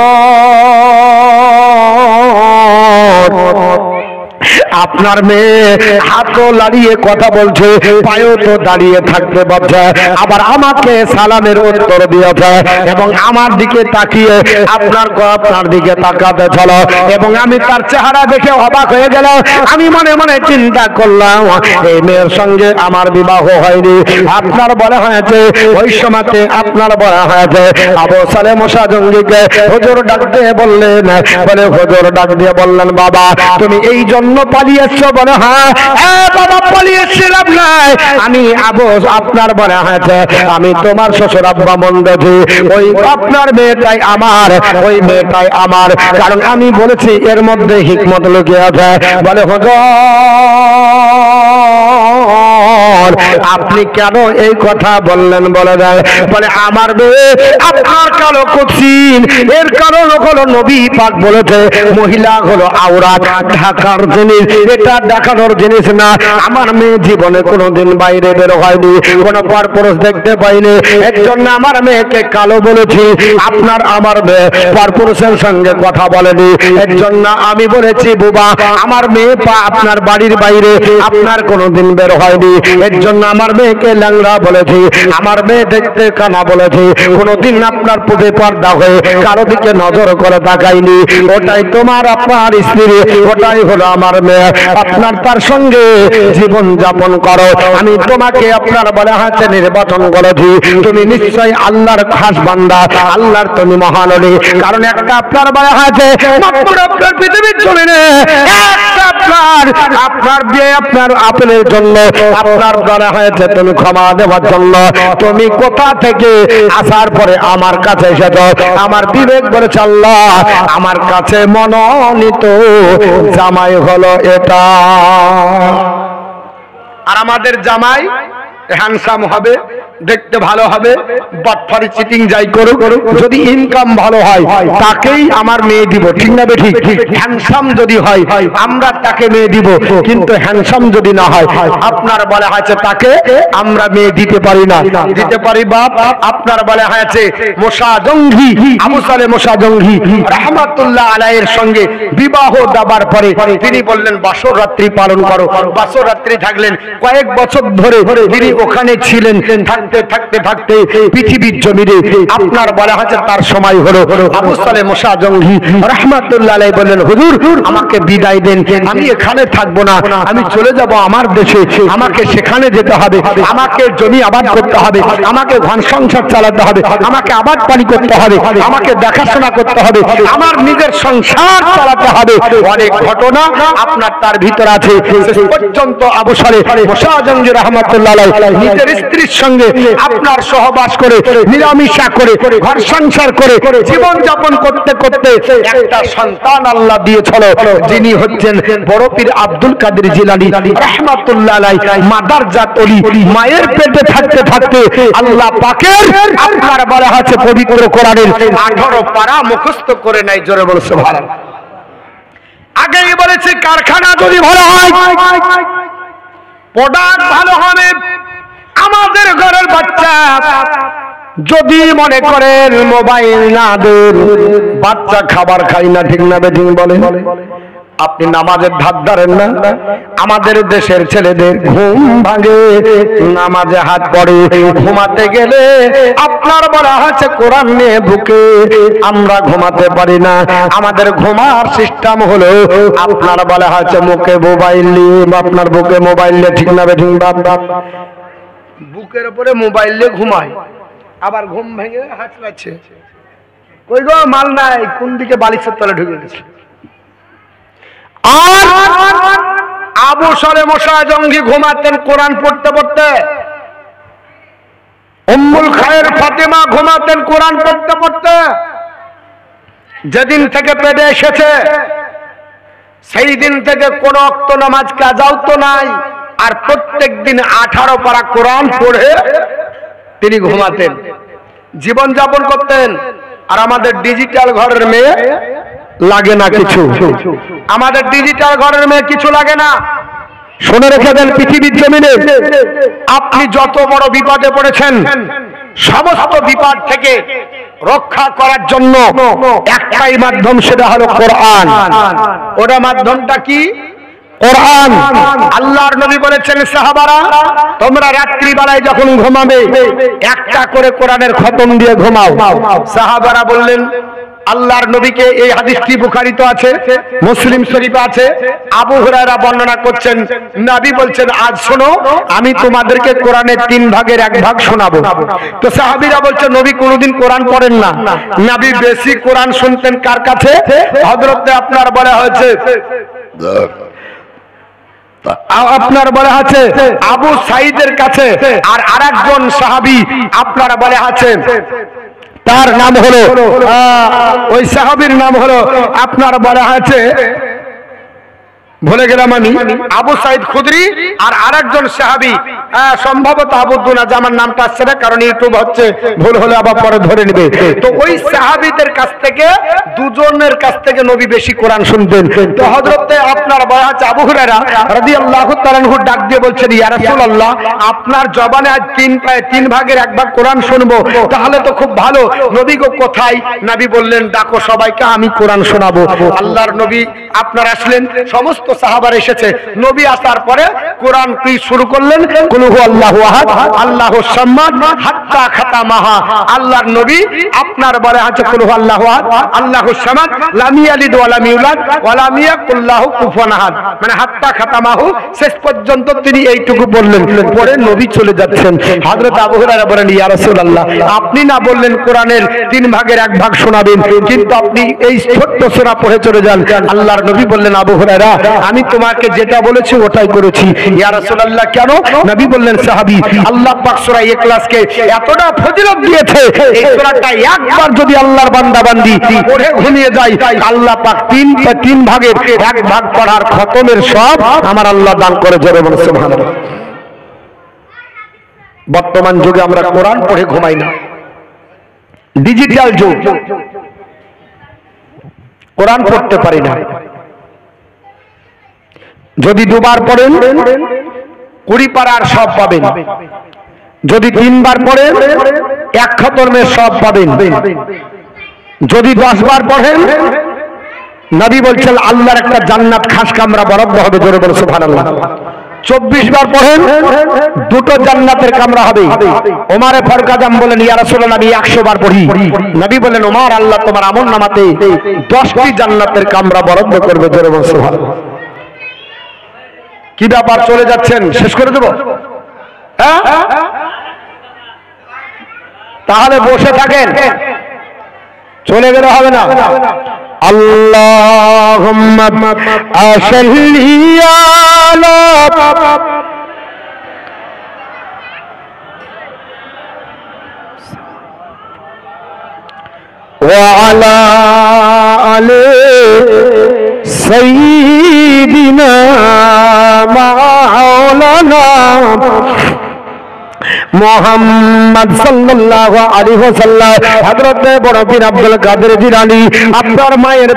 Speaker 1: আপনার মেয়ে হাতও দাঁড়িয়ে কথা বলছে, পায়েও তো দাঁড়িয়ে থাকতে পারছে, আবার আমাকে সালামের উত্তর দিয়েছে এবং আমার দিকে তাকিয়ে আপনার দিকে তাকাতে ছিল এবং আমি তার চেহারা দেখে অবাক হয়ে গেল। আমি মনে মনে চিন্তা করলাম এই মেয়ের সঙ্গে আমার বিবাহ হয়নি। আপনার বলা হয়েছে ওই সময়তে আপনার বলা হয়েছে। আবু সলে মোসাদঙ্গিকে হুজুর ডাক দিয়ে বললেন, বলে হুজুর ডাক দিয়ে বললেন, বাবা তুমি এই জন্য পালিয়েছো? বলে হ্যাঁ। বাবা পালিয়েছিলাম নাই, আমি আবু আপনার বলা হয়েছে আমি তোমার শ্বশুর আব্বা মন্দি, ওই আপনার মেয়েটাই আমার, ওই মেয়েটাই আমার, কারণ আমি বলেছি এর মধ্যে হিকমত লুকিয়ে আছে। বলে হুজুর ওমর আপনি কেন এই কথা বললেন বলে দেয় বলে আমার মেয়ে আপনার কালো কুৎসিত এর কারণ হলো নবী পাক বলেছে মহিলা হলো আওরাত ঢাকার জিনিস এটা দেখানোর জিনিস না আমার মেয়ে জীবনে কোনোদিন বাইরে বের হয়নি কোনো পরপুরুষ দেখতে পাইনি এর জন্য আমার মেয়েকে কালো বলেছি আপনার আমার মেয়ে পরপুরুষের সঙ্গে কথা বলেনি এর জন্য আমি বলেছি বুবা আমার মেয়ে আপনার বাড়ির বাইরে আপনার কোনোদিন বের হয়নি এর জন্য আমার মেয়েকে ল্যাংড়া বলেছি আমার মেয়ে দেখতে কানা বলেছি কোনোদিন আপনার পূজে পর্দা হয়ে কারো দিকে নজর করে তাকাইনি ওটাই তোমার আপনার স্ত্রী ওটাই হলো আমার মেয়ে আপনার তার সঙ্গে জীবন যাপন করো আমি তোমাকে আপনার বলে হাতে নির্বাচন করেছি তুমি নিশ্চয়ই আল্লাহর খাস বান্দা আল্লাহর তুমি মহান হলে কারণ একটা আপনার বলে হাতে মাত্র আপনার পৃথিবীর জমিনে একটা আপনার বিয়ে আপনার আপেলের জন্য আপনার বলা হয়েছে তুমি ক্ষমা দেওয়ার জন্য তুমি কোথা থেকে আসার পরে আমার কাছে এসেছ আমার বিবেক বলেছে আল্লাহ আমার কাছে মনোনীত জামাই হলো এটা আর আমাদের জামাই হ্যান্ডসাম হবে দেখতে ভালো হবে বাটফারি চিটিং যাই করুক যদি ইনকাম ভালো হয় তাকেই আমার মেয়ে দিব ঠিক না বে ঠিক হ্যান্ডসাম যদি হয় আমরা তাকে মেয়ে দিব কিন্তু হ্যান্ডসাম যদি না হয় আপনার বলা হয়েছে তাকে আমরা মেয়ে দিতে পারি না দিতে পারি বাপ আপনার বলা হয়েছে মোশা জঙ্গি আবু সালে মোশা জঙ্গি রাহমাতুল্লাহ আলাইহির সঙ্গে বিবাহ দাবার পরে তিনি বললেন বাসর রাত্রি পালন করো বাসর রাত্রি থাকলেন কয়েক বছর ধরে তিনি ওখানে ছিলেন থাকতে থাকতে থাকতে পৃথিবীর জমিনে আপনার বলা হয়েছে তার সময় হলো আবু সালে মোশা জঙ্গি রাহমাতুল্লাহ আলাইহি বললেন হুজুর আমাকে বিদায় দেন আমি এখানে থাকবো না আমি চলে যাব আমার দেশে আমাকে সেখানে যেতে হবে আমাকে জমি আবাদ করতে হবে আমাকে ঘর সংসার চালাতে হবে আমাকে আবাদ পানি করতে হবে আমাকে দেখাশোনা করতে হবে আমার নিজের সংসার চালাতে হবে অনেক ঘটনা আপনার তার ভিতর আছে শেষ পর্যন্ত আবু সালে মোশা জঙ্গি রাহমাতুল্লাহ আলাইহি নিজের স্ত্রীর সঙ্গে আপনার সহবাস করে নিরামিষা করে ঘর সংসার করে জীবন যাপন করতে করতে একটা সন্তান আল্লাহ দিয়েছিল যিনি হচ্ছেন বড় পীর আব্দুল কাদের জিলানী রাহমাতুল্লাহ আলাইহি মাদারজাত ওলি মায়ের পেটে থাকতে থাকতে আল্লাহ পাকের আপনার বলা আছে পবিত্র কোরআনের 18 পারা মুখস্থ করে নাই জোরে বল সুবহানাল্লাহ আগেই বলেছি কারখানা যদি ভালো হয় প্রোডাক্ট ভালো হবে আমাদের ঘরের বাচ্চা যদি মনে করেন মোবাইল না দেন বাচ্চা খাবার খাই না ঠিক না বেঠিক বলে আপনি নামাজের ধার ধরেন না আমাদের দেশের ছেলেদের ঘুম ভাঙে নামাজে হাত পড়ে ঘুমাতে গেলে আপনার বলা হচ্ছে কোরআন নিয়ে বুকে আমরা ঘুমাতে পারি না আমাদের ঘুমার সিস্টেম হলো আপনার বলা হচ্ছে মুখে মোবাইল নিয়ে আপনার বুকে মোবাইল নিয়ে ঠিক না বেঠিক বুকের উপরে মোবাইল নিয়ে ঘুমায় আবার ঘুম ভেঙে হাত লাগছে কই গো মাল নাই কোন দিকে বালিশের তলে ঢুকে গেছে আর আবু সালে মোশা জঙ্গি ঘুমাতেন কোরআন পড়তে পড়তে উম্মুল খায়ের ফাতেমা ঘুমাতেন কোরআন পড়তে পড়তে যেদিন থেকে পেটে এসেছে সেই দিন থেকে কোন ওয়াক্ত নামাজ কাজাও তো নাই আর প্রত্যেক দিন 18 পারা কোরআন পড়ে তিনি ঘুমাতেন জীবন যাপন করতেন আর আমাদের ডিজিটাল ঘরের মেয়ে লাগে না কিছু আমাদের ডিজিটাল ঘরের মেয়ে কিছু লাগে না শুনে রেখে দেন পৃথিবীর জমিনে আপনি যত বড় বিপদে পড়েছেন সমস্ত বিপদ থেকে রক্ষা করার জন্য একটাই মাধ্যম সেটা হলো কোরআন ওটা মাধ্যমটা কি কোরআন আল্লাহর নবী বলেছেন সাহাবারা তোমরা রাত্রি বেলায় যখন ঘুমাবে একটা করে কোরআনের খতম দিয়ে ঘুমাও সাহাবারা বললেন আল্লাহর নবীকে এই হাদিসটি বুখারীতে আছে মুসলিম শরীফে আছে আবু হুরায়রা বর্ণনা করছেন নবী বলছেন আজ শোনো আমি তোমাদেরকে কোরআনের 3 ভাগের 1 ভাগ শোনাবো তো সাহাবীরা বলছে নবী কোনোদিন কোরআন পড়েন না নবী বেশি কোরআন শুনতেন কার কাছে হযরতে আপনার বলা হয়েছে আপনার বলা আছে আবু সাঈদের কাছে আর আরেকজন সাহাবী আপনার বলা আছে তার নাম হলো ওই সাহাবীর নাম হলো আপনার বলা আছে ভুলে গেলাম আমি, আবু সাইদ খুদরি আর আরেকজন সাহাবী, সম্ভবত আবুদ্দুনা, আমার নামটা আসছে না কারণ ইউটিউব হচ্ছে, ভুল হলে আবার পরে ধরে নেবে। তো ওই সাহাবীদের কাছ থেকে, দুজনের কাছ থেকে নবী বেশি কোরআন শুনতেন। তো হযরতে আপনার বলা হচ্ছে আবু হুরায়রা রাদিয়াল্লাহু তাআলা আনহু ডাক দিয়ে বলছেন, ইয়া রাসূলুল্লাহ, আপনার জবানে আজ তিন ভাগের এক ভাগ কোরআন শুনবো, তাহলে তো খুব ভালো। নবী গো কোথায়? নবী বললেন, ডাকো সবাইকে, আমি কোরআন শোনাবো। আল্লাহর নবী আপনার আসলেন, সমস্ত সাহাবারা এসেছে। নবী আসার পরে কোরআন কি শুরু করলেন, কুল হু আল্লাহু আহাদ আল্লাহুস সামাদ হাত্তা খাতামাহা। আল্লাহর নবী আপনার বলে আছে কুল হু আল্লাহু আহাদ আল্লাহুস সামাদ লাম ইয়ালিদ ওয়া লাম ইউলাদ ওয়া লাম ইয়াকুল লাহু কুফুয়ান আহাদ, মানে হাত্তা খাতামাহু, শেষ পর্যন্ত তিনি এইটুকু বললেন। পরে নবী চলে যাচ্ছেন। হযরত আবু হুরায়রা বলেন, ইয়া রাসূলুল্লাহ, আপনি না বললেন কোরআনের 3 ভাগের 1 ভাগ শোনাবেন, কিন্তু আপনি এই ছোট্ট সূরা পড়ে চলে যান। আল্লাহর নবী বললেন, আবু হুরায়রা, আমি তোমাকে যেটা বলেছি ওটাই করেছি। ইয়া রাসূলুল্লাহ, কেন? নবী বললেন, সাহাবী, আল্লাহ পাক সূরা ইখলাসকে এতটা ফজিলত দিয়েছে, এই সূরাটা একবার যদি আল্লাহর বান্দা বান্দি পড়ে ঘুমিয়ে যায়, আল্লাহ পাক 3 ভাগের 1 ভাগ পড়ার খতমের সব আমার আল্লাহ দান করে। জোরে বলুন সুবহানাল্লাহ। বর্তমান যুগে আমরা কোরআন পড়ে ঘুমাই না, ডিজিটাল যুগ, কোরআন পড়তে পারি না। যদি 2 বার পড়েন 20 পারার সব পাবেন, যদি 3 বার পড়েন 1 খতমের সব পাবেন, যদি 10 বার পড়েন নবী বলছেন আল্লাহর একটা জান্নাত খাস কামরা বরাদ্দ হবে। জোরে বলুন সুবহানাল্লাহ। 24 বার পড়েন 2টো জান্নাতের কামরা হবে। ওমরে ফারুক আজম বলেন, ইয়া রাসূলুল্লাহ, আমি 100 বার পড়ি। নবী বলেন, ওমর, আল্লাহ তোমার আমলনামাতে 10টি জান্নাতের কামরা বরাদ্দ করবে। জোরে বলুন সুবহানাল্লাহ। কি ব্যাপার, চলে যাচ্ছেন? শেষ করে দেব? হ্যাঁ, তাহলে বসে থাকেন, চলে গেলে হবে না। আল্লাহুম্মা সাল্লি আলা ওয়া আলা আলি সাইয়্যিদিনা মাওলানা মুহাম্মদ সাল্লাল্লাহু আলাইহি ওয়াসাল্লাম। হযরত বড় পীর আব্দুল কাদের জিলানী আপনার মায়ের